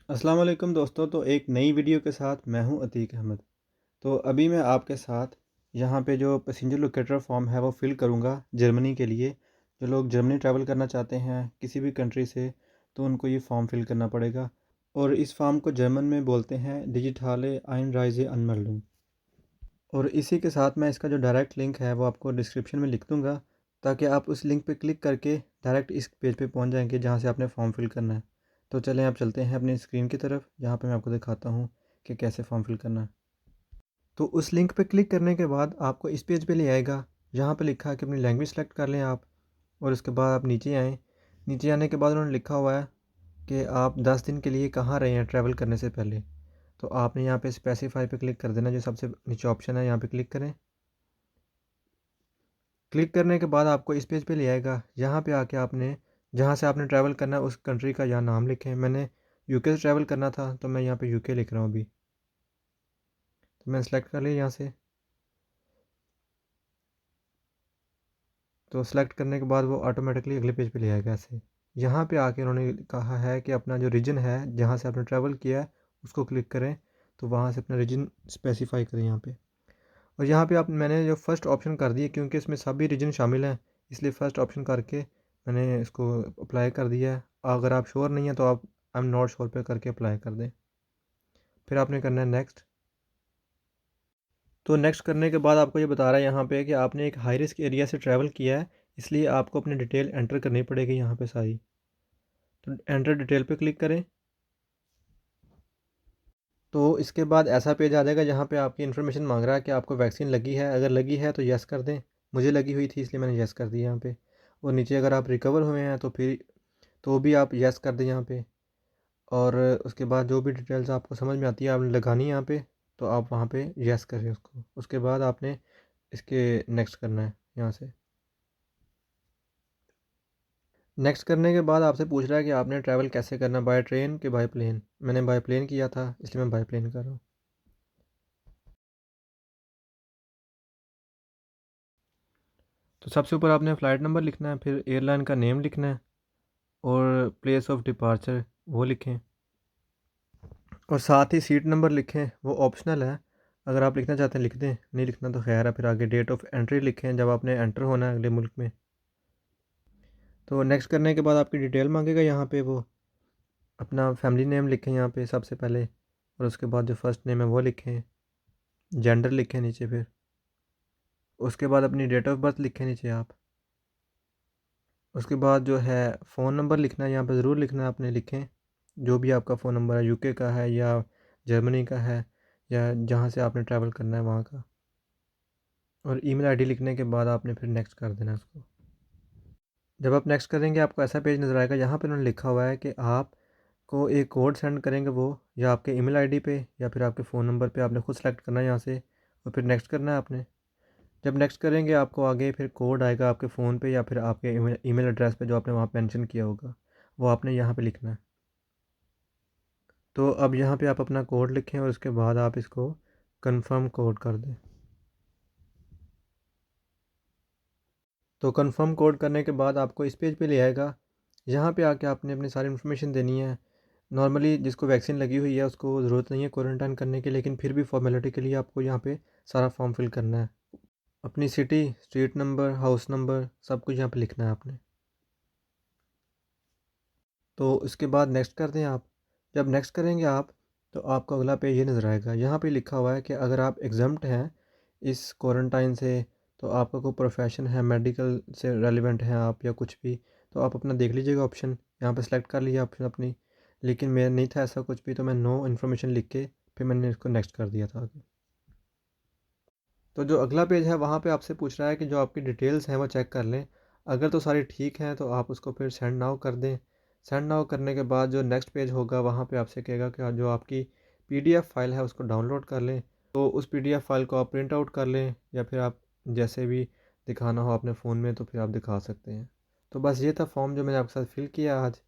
अस्सलाम वालेकुम दोस्तों। तो एक नई वीडियो के साथ मैं हूं अतीक अहमद। तो अभी मैं आपके साथ यहाँ पे जो पैसेंजर लोकेटर फॉर्म है वो फ़िल करूँगा जर्मनी के लिए। जो लोग जर्मनी ट्रैवल करना चाहते हैं किसी भी कंट्री से, तो उनको ये फ़ॉर्म फ़िल करना पड़ेगा। और इस फ़ॉर्म को जर्मन में बोलते हैं डिजिटाले einreise Anmeldung। और इसी के साथ मैं इसका जो डायरेक्ट लिंक है वो आपको डिस्क्रिप्शन में लिख दूँगा, ताकि आप उस लिंक पे क्लिक करके डायरेक्ट इस पेज पे पहुँच जाएँगे जहाँ से आपने फ़ॉर्म फ़िल करना है। तो चलें आप चलते हैं अपनी स्क्रीन की तरफ, जहाँ पे मैं आपको दिखाता हूँ कि कैसे फ़ॉर्म फ़िल करना है। तो उस लिंक पे क्लिक करने के बाद आपको इस पेज पे ले आएगा, जहाँ पे लिखा है कि अपनी लैंग्वेज सेलेक्ट कर लें आप। और उसके बाद आप नीचे आएँ। नीचे आने के बाद उन्होंने लिखा हुआ है कि आप 10 दिन के लिए कहाँ रहे हैं ट्रैवल करने से पहले। तो आपने यहाँ पे स्पेसिफ़ाई पे क्लिक कर देना, जो सबसे नीचे ऑप्शन है यहाँ पे क्लिक करें। क्लिक करने के बाद आपको इस पेज पे ले आएगा। यहाँ पे आके आपने जहाँ से आपने ट्रैवल करना है उस कंट्री का यहाँ नाम लिखें। मैंने यूके से ट्रैवल करना था, तो मैं यहाँ पे यूके लिख रहा हूँ अभी। तो मैंने सेलेक्ट कर लिया यहाँ से। तो सेलेक्ट करने के बाद वो ऑटोमेटिकली अगले पेज पे ले आएगा ऐसे। यहाँ पे आके उन्होंने कहा है कि अपना जो रीजन है जहाँ से आपने ट्रैवल किया है उसको क्लिक करें। तो वहाँ से अपना रीजन स्पेसिफ़ाई करें यहाँ पे। और यहाँ पे आप मैंने जो फर्स्ट ऑप्शन कर दिया, क्योंकि इसमें सभी रीजन शामिल हैं, इसलिए फ़र्स्ट ऑप्शन करके मैंने इसको अप्लाई कर दिया है। अगर आप श्योर नहीं हैं तो आप आई एम नॉट श्योर पे करके अप्लाई कर दें। फिर आपने करना है नेक्स्ट। तो नेक्स्ट करने के बाद आपको ये बता रहा है यहाँ पे कि आपने एक हाई रिस्क एरिया से ट्रैवल किया है, इसलिए आपको अपनी डिटेल एंटर करनी पड़ेगी यहाँ पे सारी। तो एंटर डिटेल पे क्लिक करें। तो इसके बाद ऐसा पेज आ जाएगा जहाँ पे आपकी इन्फॉर्मेशन मांग रहा है कि आपको वैक्सीन लगी है। अगर लगी है तो येस कर दें। मुझे लगी हुई थी इसलिए मैंने येस कर दिया यहाँ पे। और नीचे अगर आप रिकवर हुए हैं तो फिर तो भी आप येस कर दें यहाँ पे। और उसके बाद जो भी डिटेल्स आपको समझ में आती है आपने लगानी है यहाँ पे, तो आप वहाँ पे येस करें उसको। उसके बाद आपने इसके नेक्स्ट करना है यहाँ से। नेक्स्ट करने के बाद आपसे पूछ रहा है कि आपने ट्रैवल कैसे करना, बाय ट्रेन कि बाय प्लेन। मैंने बाय प्लेन किया था इसलिए मैं बाय प्लेन कर रहा हूँ। तो सबसे ऊपर आपने फ़्लाइट नंबर लिखना है, फिर एयरलाइन का नेम लिखना है और प्लेस ऑफ डिपार्चर वो लिखें। और साथ ही सीट नंबर लिखें, वो ऑप्शनल है। अगर आप लिखना चाहते हैं लिख दें, नहीं लिखना तो खैर है। फिर आगे डेट ऑफ एंट्री लिखें जब आपने एंटर होना है अगले मुल्क में। तो नेक्स्ट करने के बाद आपकी डिटेल मांगेगा यहाँ पे, वो अपना फैमिली नेम लिखें यहाँ पे सबसे पहले। और उसके बाद जो फर्स्ट नेम है वो लिखें, जेंडर लिखें नीचे। फिर उसके बाद अपनी डेट ऑफ बर्थ लिखें नीचे आप। उसके बाद जो है फ़ोन नंबर लिखना है यहाँ पे, ज़रूर लिखना है आपने, लिखें जो भी आपका फ़ोन नंबर है, यूके का है या जर्मनी का है या जहाँ से आपने ट्रैवल करना है वहाँ का। और ईमेल आईडी लिखने के बाद आपने फिर नेक्स्ट कर देना उसको। जब आप नेक्स्ट करेंगे आपको ऐसा पेज नज़र आएगा, यहाँ पे उन्होंने लिखा हुआ है कि आपको एक कोड सेंड करेंगे, वो या आपके ईमेल आईडी पे या फिर आपके फ़ोन नंबर पे। आपने खुद सेलेक्ट करना है यहाँ से और फिर नेक्स्ट करना है आपने। जब नेक्स्ट करेंगे आपको आगे फिर कोड आएगा आपके फ़ोन पे या फिर आपके ईमेल एड्रेस पे जो आपने वहाँ मेंशन किया होगा, वो आपने यहाँ पे लिखना है। तो अब यहाँ पे आप अपना कोड लिखें और उसके बाद आप इसको कंफर्म कोड कर दें। तो कंफर्म कोड करने के बाद आपको इस पेज पे ले आएगा। यहाँ पे आके आपने अपनी सारी इन्फॉर्मेशन देनी है। नॉर्मली जिसको वैक्सीन लगी हुई है उसको ज़रूरत नहीं है क्वारंटाइन करने की, लेकिन फिर भी फॉर्मेलिटी के लिए आपको यहाँ पे सारा फॉर्म फिल करना है। अपनी city, street number, house number, सब कुछ यहाँ पे लिखना है आपने। तो उसके बाद नेक्स्ट कर दें आप। जब नेक्स्ट करेंगे आप, तो आपको अगला पेज ये नज़र आएगा। यहाँ पे लिखा हुआ है कि अगर आप एग्ज़म्प्ट हैं इस क्वारंटाइन से, तो आपका कोई प्रोफेशन है, मेडिकल से रेलिवेंट हैं आप या कुछ भी, तो आप अपना देख लीजिएगा ऑप्शन। यहाँ पे सेलेक्ट कर लिया ऑप्शन अपनी। लेकिन मेरा नहीं था ऐसा कुछ भी, तो मैं नो इन्फॉर्मेशन लिख के फिर मैंने इसको नेक्स्ट कर दिया था आगे। तो जो अगला पेज है वहाँ पे आपसे पूछ रहा है कि जो आपकी डिटेल्स हैं वो चेक कर लें। अगर तो सारी ठीक हैं तो आप उसको फिर सेंड नाउ कर दें। सेंड नाउ करने के बाद जो नेक्स्ट पेज होगा वहाँ पे आपसे कहेगा कि जो आपकी पीडीएफ फाइल है उसको डाउनलोड कर लें। तो उस पीडीएफ फाइल को आप प्रिंट आउट कर लें या फिर आप जैसे भी दिखाना हो अपने फ़ोन में तो फिर आप दिखा सकते हैं। तो बस ये था फॉर्म जो मैंने आपके साथ फ़िल किया आज।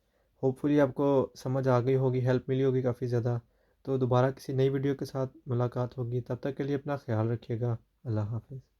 होपफुली आपको समझ आ गई होगी, हेल्प मिली होगी काफ़ी ज़्यादा। तो दोबारा किसी नई वीडियो के साथ मुलाकात होगी, तब तक के लिए अपना ख्याल रखिएगा। अल्लाह हाफ़िज़।